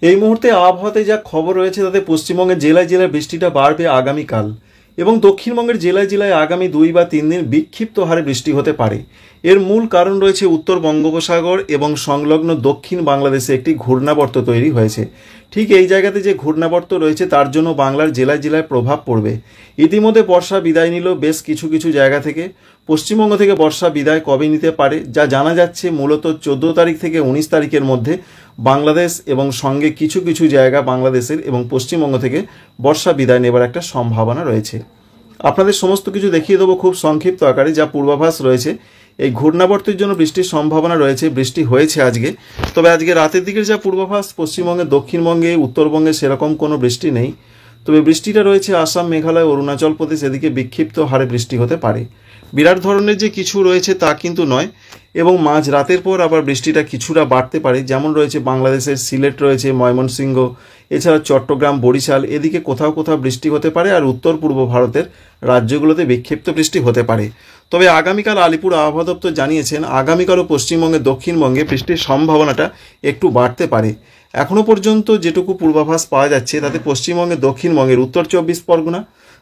এই মুহূর্তে আবহাওয়াতে যা খবর রয়েছে তাতে পশ্চিমবঙ্গের জেলায় জেলায় বৃষ্টিটা বাড়বে আগামীকাল এবং দক্ষিণবঙ্গের জেলায় জেলায় আগামী 2 বা 3 দিন বিক্ষিপ্ত হারে বৃষ্টি হতে পারে। এর মূল কারণ রয়েছে উত্তর বঙ্গোপসাগর এবং সংলগ্ন দক্ষিণ বাংলাদেশে একটি ঘূর্ণাবর্ত তৈরি হয়েছে। ঠিক এই জায়গাতে যে ঘূর্ণাবর্ত রয়েছে তার জন্য বাংলার জেলায় জেলায় প্রভাব পড়বে। ইতিমধ্যে বর্ষা বিদায় নিল বেশ কিছু কিছু জায়গা থেকে। পশ্চিমবঙ্গ থেকে বর্ষা বিদায় কবে নিতে পারে যা জানা যাচ্ছে মূলত 14 তারিখ থেকে 19 তারিখের মধ্যে বাংলাদেশ এবং সঙ্গে কিছু কিছু জায়গা বাংলাদেশের এবং পশ্চিমবঙ্গ থেকে বর্ষা বিদায় নেবার একটা সম্ভাবনা রয়েছে। আপনাদের সমস্ত কিছু দেখিয়ে দেবো খুব সংক্ষিপ্ত আকারে যা পূর্বাভাস রয়েছে। এই ঘূর্ণাবর্তের জন্য বৃষ্টির সম্ভাবনা রয়েছে, বৃষ্টি হয়েছে আজকে, তবে আজকে রাতের দিকের যা পূর্বাভাস পশ্চিমবঙ্গে দক্ষিণবঙ্গে উত্তরবঙ্গে সেরকম কোনো বৃষ্টি নেই। তবে বৃষ্টিটা রয়েছে আসাম, মেঘালয়, অরুণাচল প্রদেশ, এদিকে বিক্ষিপ্ত হারে বৃষ্টি হতে পারে। বিরাট ধরনের যে কিছু রয়েছে তা কিন্তু নয়, এবং মাঝ রাতের পর আবার বৃষ্টিটা কিছুটা বাড়তে পারে। যেমন রয়েছে বাংলাদেশের সিলেট রয়েছে, ময়মনসিংহ, এছাড়া চট্টগ্রাম, বরিশাল, এদিকে কোথাও কোথাও বৃষ্টি হতে পারে। আর উত্তর পূর্ব ভারতের রাজ্যগুলোতে বিক্ষিপ্ত বৃষ্টি হতে পারে। তবে আগামীকাল আলিপুর আবহাওয়া দপ্তর জানিয়েছেন আগামীকালও পশ্চিমবঙ্গে দক্ষিণবঙ্গে বৃষ্টির সম্ভাবনাটা একটু বাড়তে পারে। এখনও পর্যন্ত যেটুকু পূর্বাভাস পাওয়া যাচ্ছে তাতে পশ্চিমবঙ্গে দক্ষিণবঙ্গের উত্তর 24 পরগনা,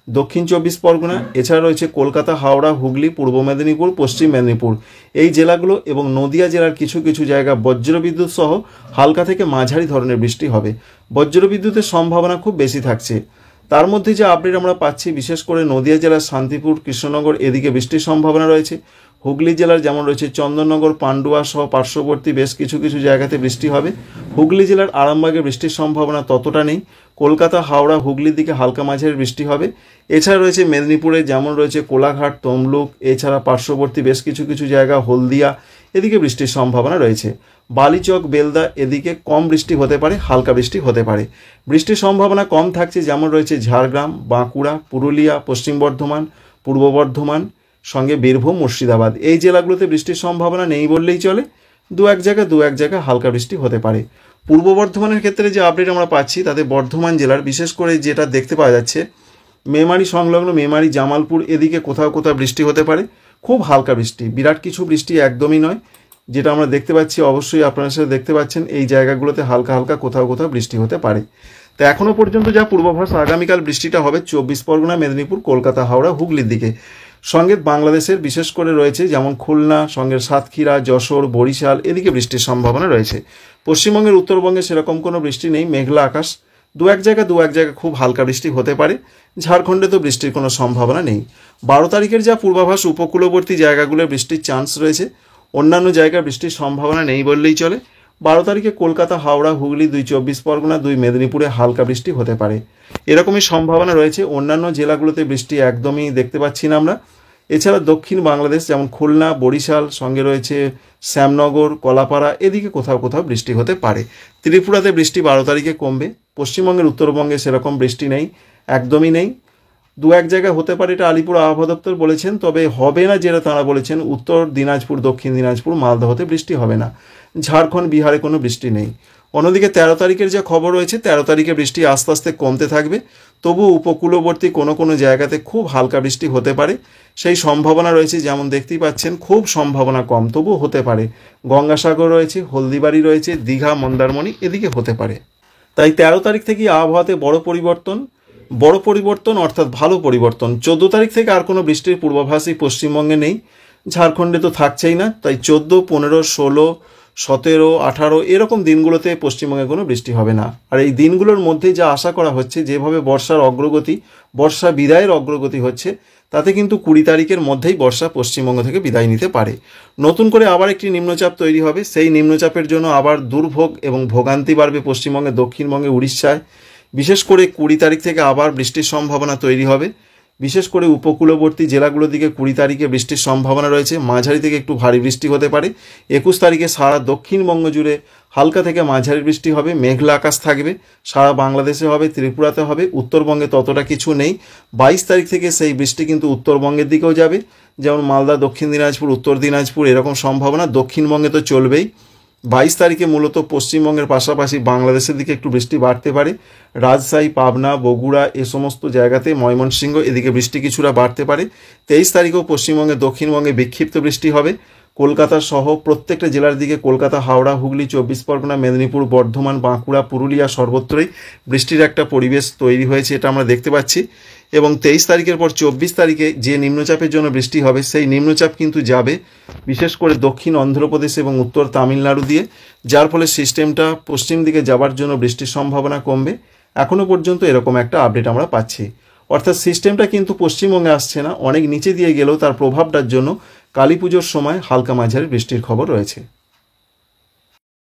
দক্ষিণ 24 পরগনা, এছাড়া রয়েছে কলকাতা, হাওড়া, হুগলি, পূর্ব মেদিনীপুর, পশ্চিম মেদিনীপুর এই জেলাগুলো এবং নদিয়া জেলার কিছু কিছু জায়গা বজ্রবিদ্যুৎ সহ হালকা থেকে মাঝারি ধরনের বৃষ্টি হবে। বজ্রবিদ্যুতের সম্ভাবনা খুব বেশি থাকছে। তার মধ্যে যে আপডেট আমরা পাচ্ছি বিশেষ করে নদিয়া জেলার শান্তিপুর, কৃষ্ণনগর এদিকে বৃষ্টির সম্ভাবনা রয়েছে। হুগলি জেলার যেমন রয়েছে চন্দননগর, পান্ডুয়া সহ পার্শ্ববর্তী বেশ কিছু কিছু জায়গাতে বৃষ্টি হবে। হুগলি জেলার আরামবাগে বৃষ্টির সম্ভাবনা ততটা নেই। কলকাতা, হাওড়া, হুগলির দিকে হালকা মাঝারি বৃষ্টি হবে। এছাড়া রয়েছে মেদিনীপুরে যেমন রয়েছে কোলাঘাট, তমলুক, এছাড়া পার্শ্ববর্তী বেশ কিছু কিছু জায়গা হলদিয়া এদিকে বৃষ্টির সম্ভাবনা রয়েছে। বালিচক, বেলদা এদিকে কম বৃষ্টি হতে পারে, হালকা বৃষ্টি হতে পারে। বৃষ্টির সম্ভাবনা কম থাকছে যেমন রয়েছে ঝাড়গ্রাম, বাঁকুড়া, পুরুলিয়া, পশ্চিম বর্ধমান, পূর্ব বর্ধমান, সঙ্গে বীরভূম, মুর্শিদাবাদ এই জেলাগুলোতে বৃষ্টির সম্ভাবনা নেই বললেই চলে। দু এক জায়গায় হালকা বৃষ্টি হতে পারে। পূর্ব বর্ধমানের ক্ষেত্রে যে আপডেট আমরা পাচ্ছি তাতে বর্ধমান জেলার বিশেষ করে যেটা দেখতে পাওয়া যাচ্ছে মেমারি সংলগ্ন মেমারি, জামালপুর এদিকে কোথাও কোথাও বৃষ্টি হতে পারে, খুব হালকা বৃষ্টি, বিরাট কিছু বৃষ্টি একদমই নয়। যেটা আমরা দেখতে পাচ্ছি অবশ্যই আপনারা সাথে দেখতে পাচ্ছেন এই জায়গাগুলোতে হালকা হালকা কোথাও কোথাও বৃষ্টি হতে পারে। তো এখনও পর্যন্ত যা পূর্বাভাস আগামীকাল বৃষ্টিটা হবে 24 পরগনা, মেদিনীপুর, কলকাতা, হাওড়া, হুগলির দিকে। সঙ্গে বাংলাদেশের বিশেষ করে রয়েছে যেমন খুলনা, সঙ্গে সাতক্ষীরা, যশোর, বরিশাল এদিকে বৃষ্টির সম্ভাবনা রয়েছে। পশ্চিমবঙ্গের উত্তরবঙ্গে সেরকম কোনো বৃষ্টি নেই, মেঘলা আকাশ। দু এক জায়গায় খুব হালকা বৃষ্টি হতে পারে। ঝাড়খণ্ডে তো বৃষ্টির কোনো সম্ভাবনা নেই। 12 তারিখের যা পূর্বাভাস উপকূলবর্তী জায়গাগুলোয় বৃষ্টির চান্স রয়েছে, অন্যান্য জায়গায় বৃষ্টির সম্ভাবনা নেই বললেই চলে। 12 তারিখে কলকাতা, হাওড়া, হুগলি, 2 24 পরগনা, 2 মেদিনীপুরে হালকা বৃষ্টি হতে পারে, এরকমই সম্ভাবনা রয়েছে। অন্যান্য জেলাগুলোতে বৃষ্টি একদমই দেখতে পাচ্ছি না আমরা। এছাড়া দক্ষিণ বাংলাদেশ যেমন খুলনা, বরিশাল, সঙ্গে রয়েছে শ্যামনগর, কলাপাড়া এদিকে কোথাও কোথাও বৃষ্টি হতে পারে। ত্রিপুরাতে বৃষ্টি 12 তারিখে কমবে। পশ্চিমবঙ্গের উত্তরবঙ্গে সেরকম বৃষ্টি নেই, একদমই নেই। দু এক জায়গায় হতে পারে, এটা আলিপুর আবহাওয়া দপ্তর বলেছেন, তবে হবে না যেটা তাঁরা বলেছেন উত্তর দিনাজপুর, দক্ষিণ দিনাজপুর, মালদহতে বৃষ্টি হবে না। ঝাড়খণ্ড, বিহারে কোনো বৃষ্টি নেই। অন্যদিকে 13 তারিখের যে খবর রয়েছে 13 তারিখে বৃষ্টি আস্তে আস্তে কমতে থাকবে, তবু উপকূলবর্তী কোনো কোনো জায়গাতে খুব হালকা বৃষ্টি হতে পারে, সেই সম্ভাবনা রয়েছে। যেমন দেখতেই পাচ্ছেন খুব সম্ভাবনা কম, তবু হতে পারে। গঙ্গাসাগর রয়েছে, হলদিবাড়ি রয়েছে, দীঘা, মন্দারমণি এদিকে হতে পারে। তাই 13 তারিখ থেকে আবহাওয়াতে বড় পরিবর্তন অর্থাৎ ভালো পরিবর্তন। 14 তারিখ থেকে আর কোনো বৃষ্টির পূর্বাভাসই পশ্চিমবঙ্গে নেই, ঝাড়খণ্ডে তো থাকছেই না। তাই 14, 15, 16, 17, 18 এরকম দিনগুলোতে পশ্চিমবঙ্গে কোনো বৃষ্টি হবে না। আর এই দিনগুলোর মধ্যে যা আশা করা হচ্ছে, যেভাবে বর্ষা বিদায়ের অগ্রগতি হচ্ছে, তাতে কিন্তু 20 তারিখের মধ্যেই বর্ষা পশ্চিমবঙ্গ থেকে বিদায় নিতে পারে। নতুন করে আবার একটি নিম্নচাপ তৈরি হবে, সেই নিম্নচাপের জন্য আবার দুর্ভোগ এবং ভোগান্তি বাড়বে পশ্চিমবঙ্গে, দক্ষিণবঙ্গে, উড়িষ্যায়। বিশেষ করে 20 তারিখ থেকে আবার বৃষ্টির সম্ভাবনা তৈরি হবে। বিশেষ করে উপকূলবর্তী জেলাগুলোর দিকে 20 তারিখে বৃষ্টির সম্ভাবনা রয়েছে, মাঝারি থেকে একটু ভারী বৃষ্টি হতে পারে। 21 তারিখে সারা দক্ষিণবঙ্গ জুড়ে হালকা থেকে মাঝারি বৃষ্টি হবে, মেঘলা আকাশ থাকবে, সারা বাংলাদেশে হবে, ত্রিপুরাতে হবে, উত্তরবঙ্গে ততটা কিছু নেই। 22 তারিখ থেকে সেই বৃষ্টি কিন্তু উত্তরবঙ্গের দিকেও যাবে, যেমন মালদা, দক্ষিণ দিনাজপুর, উত্তর দিনাজপুর এরকম সম্ভাবনা। দক্ষিণবঙ্গে তো চলবেই। 22 তারিখে মূলত পশ্চিমবঙ্গের পাশাপাশি বাংলাদেশের দিকে একটু বৃষ্টি বাড়তে পারে। রাজশাহী, পাবনা, বগুড়া এ সমস্ত জায়গাতে, ময়মনসিংহ এদিকে বৃষ্টি কিছুটা বাড়তে পারে। 23 তারিখেও পশ্চিমবঙ্গে, দক্ষিণবঙ্গে বিক্ষিপ্ত বৃষ্টি হবে। কলকাতা সহ প্রত্যেকটা জেলার দিকে, কলকাতা, হাওড়া, হুগলি, 24 পরগনা, মেদিনীপুর, বর্ধমান, বাঁকুড়া, পুরুলিয়া সর্বত্রই বৃষ্টির একটা পরিবেশ তৈরি হয়েছে, এটা আমরা দেখতে পাচ্ছি। এবং 23 তারিখের পর 24 তারিখে যে নিম্নচাপের জন্য বৃষ্টি হবে, সেই নিম্নচাপ কিন্তু যাবে বিশেষ করে দক্ষিণ অন্ধ্রপ্রদেশ এবং উত্তর তামিলনাড়ু দিয়ে, যার ফলে সিস্টেমটা পশ্চিম দিকে যাবার জন্য বৃষ্টির সম্ভাবনা কমবে। এখনও পর্যন্ত এরকম একটা আপডেট আমরা পাচ্ছি। অর্থাৎ সিস্টেমটা কিন্তু পশ্চিমবঙ্গে আসছে না, অনেক নিচে দিয়ে গেলেও তার প্রভাবটার জন্য কালী পুজোর সময় হালকা মাঝারি বৃষ্টির খবর রয়েছে।